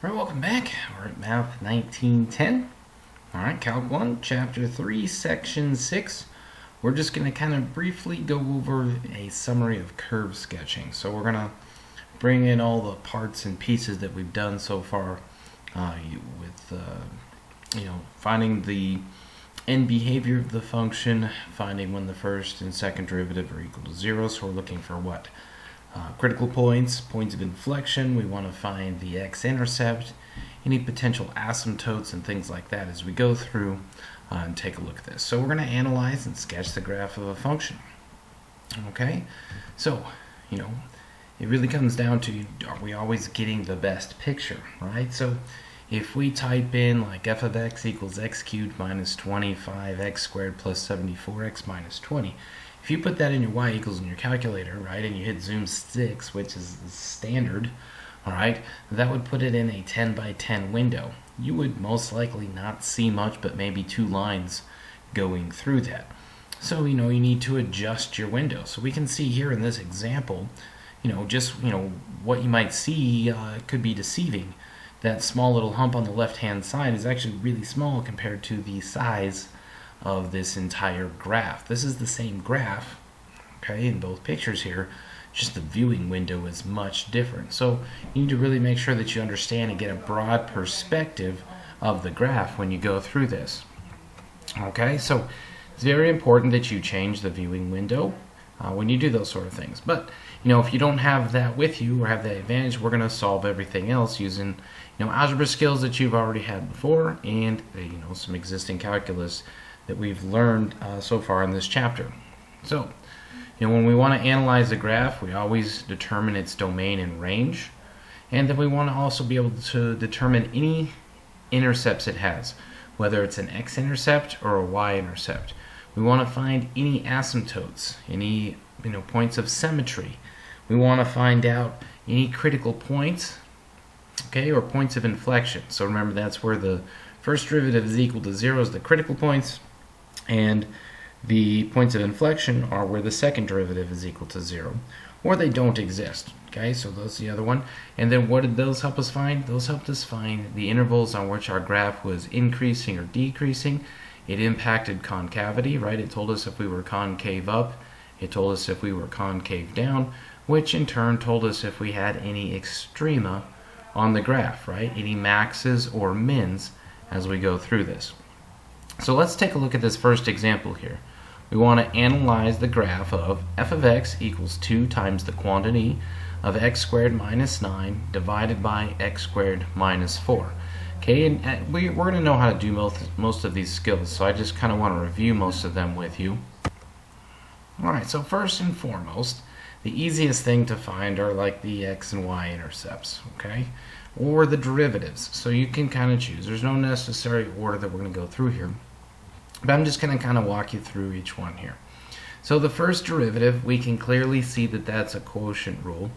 All right, welcome back. We're at Math 1910. All right, Calc 1, Chapter 3, Section 6. We're just going to kind of briefly go over a summary of curve sketching. So we're going to bring in all the parts and pieces that we've done so far with finding the end behavior of the function, finding when the first and second derivative are equal to 0. So we're looking for what? Critical points, points of inflection. We want to find the X-intercept, any potential asymptotes and things like that as we go through and take a look at this. So we're going to analyze and sketch the graph of a function. Okay, so it really comes down to, are we always getting the best picture, right? So if we type in like f of x equals x cubed minus 25x squared plus 74x minus 20, if you put that in your y equals in your calculator, right, and you hit zoom 6, which is standard, all right, that would put it in a 10 by 10 window. You would most likely not see much, but maybe 2 lines going through that. So, you need to adjust your window. So we can see here in this example, what you might see could be deceiving. That small little hump on the left-hand side is actually really small compared to the size of this entire graph. This is the same graph, okay, in both pictures here, just the viewing window is much different. So you need to really make sure that you understand and get a broad perspective of the graph when you go through this. Okay, so it's very important that you change the viewing window when you do those sort of things. But if you don't have that with you or have that advantage, we're going to solve everything else using algebra skills that you've already had before and some existing calculus that we've learned so far in this chapter. So, when we want to analyze the graph, we always determine its domain and range, and then we want to also be able to determine any intercepts it has, whether it's an x-intercept or a y-intercept. We want to find any asymptotes, any points of symmetry. We want to find out any critical points, okay, or points of inflection. So remember, that's where the first derivative is equal to 0 is the critical points, and the points of inflection are where the second derivative is equal to 0, or they don't exist. Okay, so that's the other one. And then what did those help us find? Those helped us find the intervals on which our graph was increasing or decreasing. It impacted concavity, right? It told us if we were concave up. It told us if we were concave down, which in turn told us if we had any extrema on the graph, right? Any maxes or mins as we go through this. So let's take a look at this first example here. We want to analyze the graph of f of x equals 2 times the quantity of x squared minus 9 divided by x squared minus 4. Okay, and we're going to know how to do most of these skills, so I just kind of want to review most of them with you. Alright, so first and foremost, the easiest thing to find are like the x and y intercepts, okay? Or the derivatives, so you can kind of choose. There's no necessary order that we're going to go through here, but I'm just going to kind of walk you through each one here. So the first derivative, we can clearly see that that's a quotient rule.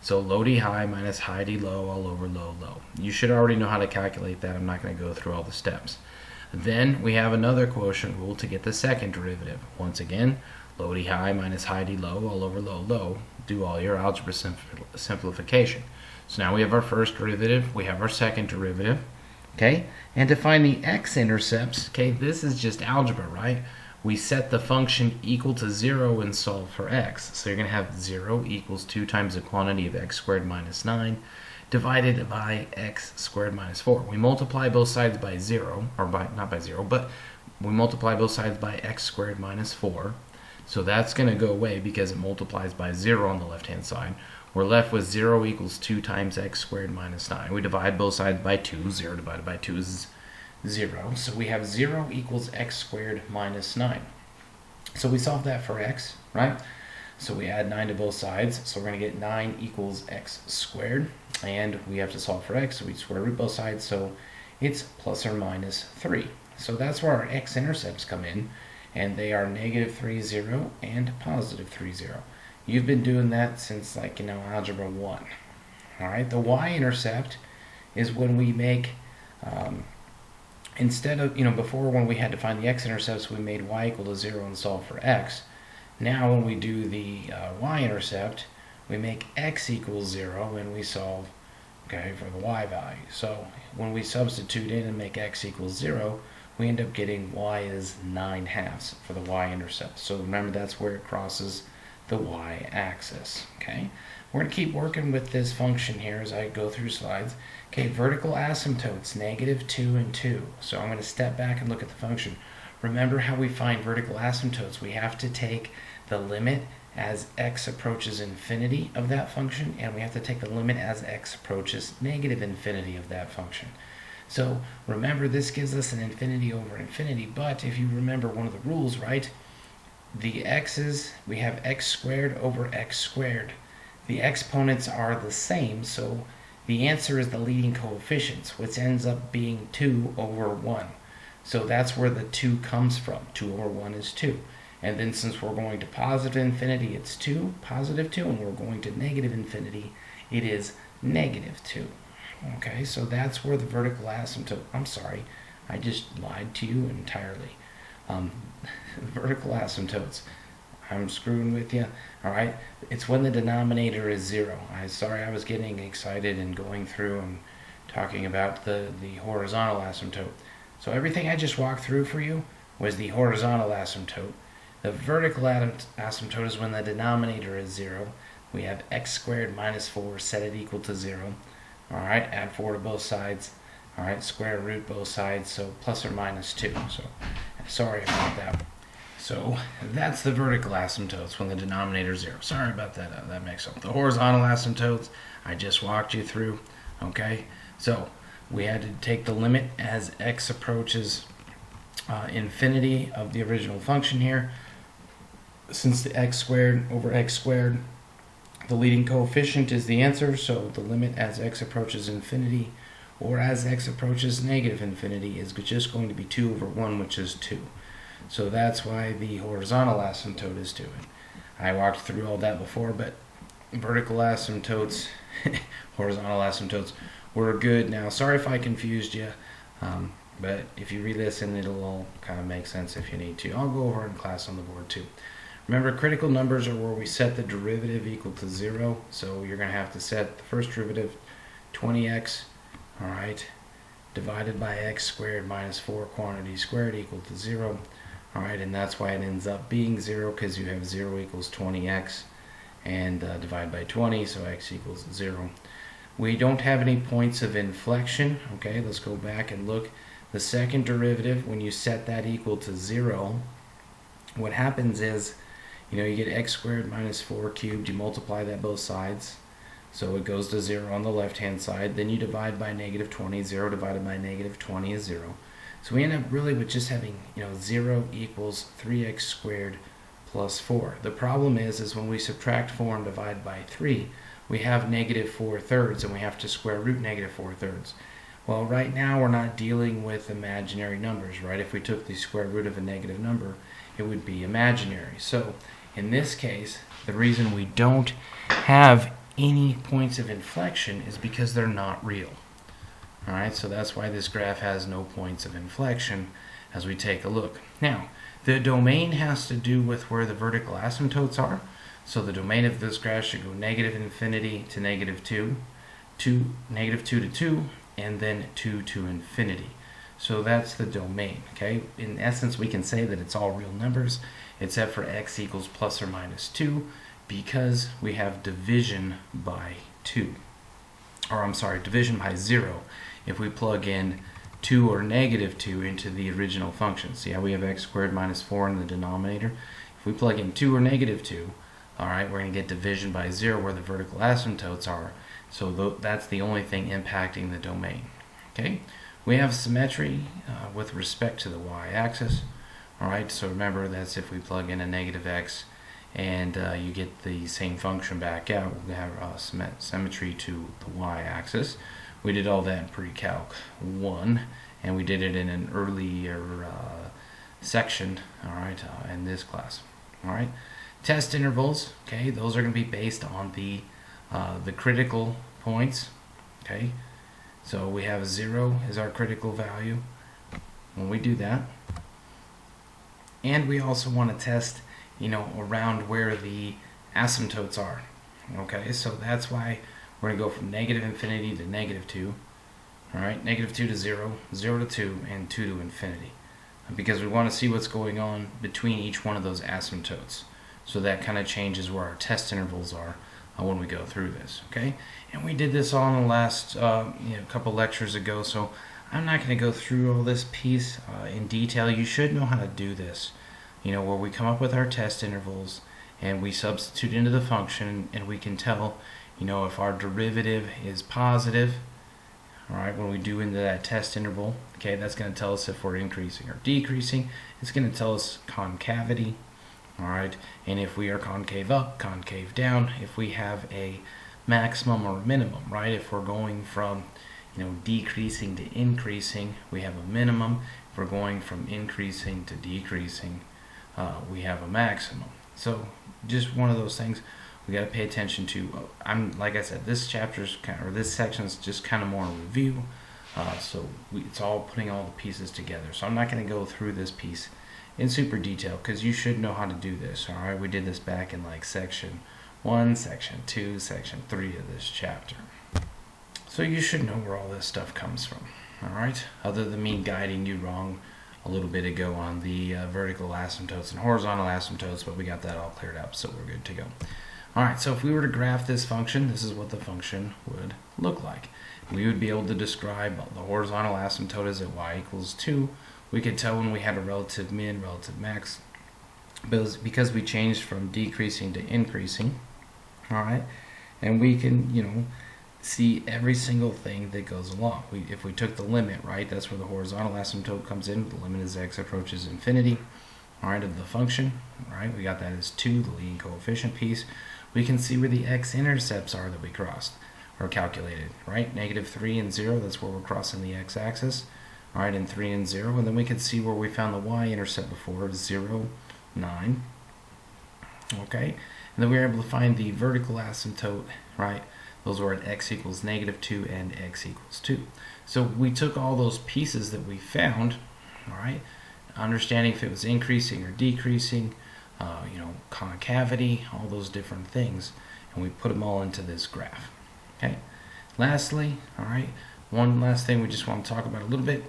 So low d high minus high d low all over low low. You should already know how to calculate that. I'm not going to go through all the steps. Then we have another quotient rule to get the second derivative. Once again, low d high minus high d low all over low low. Do all your algebra simplification. So now we have our first derivative, we have our second derivative, okay? And to find the x-intercepts, okay, this is just algebra, right? We set the function equal to 0 and solve for x. So you're going to have 0 equals 2 times the quantity of x squared minus 9 divided by x squared minus 4. We multiply both sides by 0, or not by 0, but we multiply both sides by x squared minus 4. So that's going to go away because it multiplies by 0 on the left-hand side. We're left with 0 equals 2 times x squared minus 9. We divide both sides by 2. 0 divided by 2 is 0. So we have 0 equals x squared minus 9. So we solve that for x, right? So we add 9 to both sides. So we're going to get 9 equals x squared. And we have to solve for x, so we square root both sides. So it's plus or minus 3. So that's where our x-intercepts come in. And they are negative 3, 0 and positive 3, 0. You've been doing that since Algebra 1. Alright, the y-intercept is when we make, instead of, before when we had to find the x-intercepts, we made y equal to 0 and solve for x. Now when we do the y-intercept, we make x equals 0 and we solve okay, for the y value. So when we substitute in and make x equals 0, we end up getting y is 9/2 for the y-intercept. So remember, that's where it crosses the y-axis, okay? We're going to keep working with this function here as I go through slides. Okay, vertical asymptotes, -2 and 2. So I'm going to step back and look at the function. Remember how we find vertical asymptotes. We have to take the limit as x approaches infinity of that function, and we have to take the limit as x approaches -infinity of that function. So remember, this gives us an infinity over infinity, but if you remember one of the rules, right, the x's, we have x squared over x squared. The exponents are the same, so the answer is the leading coefficients, which ends up being 2 over 1. So that's where the 2 comes from. 2 over 1 is 2. And then since we're going to positive infinity, it's 2, positive 2, and we're going to negative infinity, it is -2. Okay, so that's where the vertical asymptote, I'm sorry, I just lied to you entirely. Vertical asymptotes, I'm screwing with you. All right, it's when the denominator is 0. Sorry, I was getting excited and going through and talking about the horizontal asymptote. So everything I just walked through for you was the horizontal asymptote. The vertical asymptote is when the denominator is 0. We have x squared minus 4, set it equal to 0. All right, add 4 to both sides. All right, square root both sides, so plus or minus 2. So sorry about that. So that's the vertical asymptotes when the denominator is 0. Sorry about that, that mix up. The horizontal asymptotes, I just walked you through. Okay, so we had to take the limit as x approaches infinity of the original function here. Since the x squared over x squared, the leading coefficient is the answer, so the limit as x approaches infinity or as x approaches -infinity is just going to be 2 over 1, which is 2. So that's why the horizontal asymptote is 2. I walked through all that before, but vertical asymptotes, horizontal asymptotes were good. Now, sorry if I confused you, but if you re-listen, it'll all kind of make sense if you need to. I'll go over in class on the board too. Remember, critical numbers are where we set the derivative equal to 0. So you're going to have to set the first derivative 20x, all right, divided by x squared minus 4 quantity squared equal to 0. All right, and that's why it ends up being 0, because you have 0 equals 20x and divide by 20, so x equals 0. We don't have any points of inflection. Okay, let's go back and look. The second derivative, when you set that equal to 0, what happens is, you get x squared minus 4 cubed, you multiply that both sides, so it goes to 0 on the left hand side, then you divide by -20, 0 divided by -20 is 0. So we end up really with just having 0 equals 3x squared plus 4. The problem is when we subtract 4 and divide by 3, we have -4/3, and we have to square root -4/3. Well, right now we're not dealing with imaginary numbers, right? If we took the square root of a negative number, it would be imaginary. So in this case, the reason we don't have any points of inflection is because they're not real. All right, so that's why this graph has no points of inflection as we take a look. Now, the domain has to do with where the vertical asymptotes are. So the domain of this graph should go -infinity to -2, -2 to 2, and then 2 to infinity. So that's the domain, okay? In essence, we can say that it's all real numbers, except for x equals plus or minus 2, because we have division by 2. Or I'm sorry, division by 0, if we plug in 2 or -2 into the original function. See how we have x squared minus 4 in the denominator? If we plug in 2 or -2, all right, we're going to get division by 0 where the vertical asymptotes are. So that's the only thing impacting the domain. Okay, we have symmetry with respect to the y-axis. All right, so remember that's if we plug in a -x and you get the same function back out, we'll have symmetry to the y-axis. We did all that in pre-calc 1, and we did it in an earlier section, all right, in this class. All right, test intervals, okay, those are going to be based on the critical points, okay. So we have 0 is our critical value when we do that. And we also want to test, around where the asymptotes are. Okay, so that's why We're going to go from negative infinity to negative 2. All right, negative 2 to 0, 0 to 2, and 2 to infinity. Because we want to see what's going on between each one of those asymptotes. So that kind of changes where our test intervals are when we go through this, okay? And we did this all in the last couple lectures ago, so I'm not going to go through all this piece in detail. You should know how to do this, where we come up with our test intervals and we substitute into the function, and we can tell, if our derivative is positive, all right, when we do into that test interval, okay, that's going to tell us if we're increasing or decreasing. It's going to tell us concavity, all right, and if we are concave up, concave down, if we have a maximum or minimum, right, if we're going from decreasing to increasing, we have a minimum. If we're going from increasing to decreasing, we have a maximum. So just one of those things we got to pay attention to. Like I said, this this section is just kind of more a review. It's all putting all the pieces together. So I'm not going to go through this piece in super detail because you should know how to do this. All right, we did this back in like section 1, section 2, section 3 of this chapter. So you should know where all this stuff comes from. All right, other than me guiding you wrong a little bit ago on the vertical asymptotes and horizontal asymptotes, but we got that all cleared up, so we're good to go. All right, so if we were to graph this function, this is what the function would look like. We would be able to describe the horizontal asymptote as at y equals 2. We could tell when we had a relative min, relative max, because we changed from decreasing to increasing. All right, and we can, see every single thing that goes along. If we took the limit, right, that's where the horizontal asymptote comes in. The limit as x approaches infinity, all right, of the function, right? We got that as 2, the leading coefficient piece. We can see where the x-intercepts are that we crossed or calculated, right? Negative 3 and 0, that's where we're crossing the x-axis, all right, and 3 and 0. And then we can see where we found the y-intercept before, 0, 9, okay? And then we were able to find the vertical asymptote, right? Those were at x equals negative 2 and x equals 2. So we took all those pieces that we found, all right, understanding if it was increasing or decreasing, concavity, all those different things, and we put them all into this graph. Okay. Lastly, all right, one last thing we just want to talk about a little bit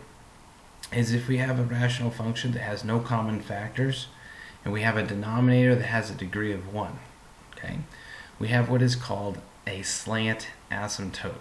is if we have a rational function that has no common factors and we have a denominator that has a degree of 1, okay, we have what is called a slant asymptote.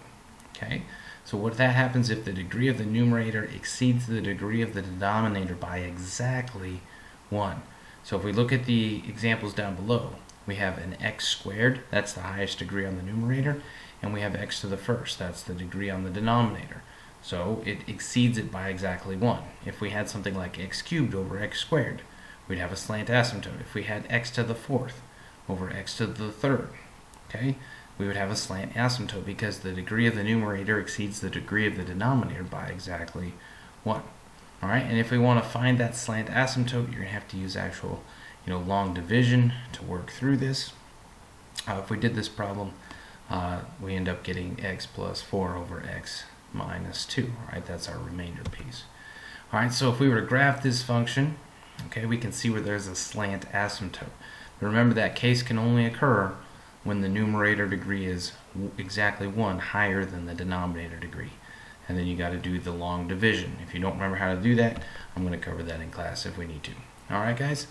Okay, so what that happens if the degree of the numerator exceeds the degree of the denominator by exactly 1. So if we look at the examples down below, we have an x squared, that's the highest degree on the numerator, and we have x to the first, that's the degree on the denominator. So it exceeds it by exactly 1. If we had something like x cubed over x squared, we'd have a slant asymptote. If we had x to the fourth over x to the third, okay, we would have a slant asymptote because the degree of the numerator exceeds the degree of the denominator by exactly 1. All right, and if we want to find that slant asymptote, you're going to have to use actual, long division to work through this. If we did this problem, we end up getting x plus 4 over x minus 2. All right, that's our remainder piece. All right, so if we were to graph this function, okay, we can see where there's a slant asymptote. But remember that case can only occur when the numerator degree is exactly 1 higher than the denominator degree. And then you got to do the long division. If you don't remember how to do that, I'm going to cover that in class if we need to. All right, guys,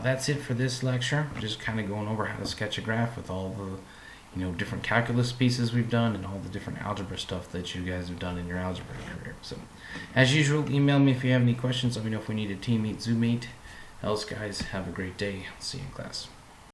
that's it for this lecture. Just kind of going over how to sketch a graph with all the different calculus pieces we've done and all the different algebra stuff that you guys have done in your algebra career. So, as usual, email me if you have any questions. Let me know if we need a team meet, Zoom meet. Else, guys, have a great day. See you in class.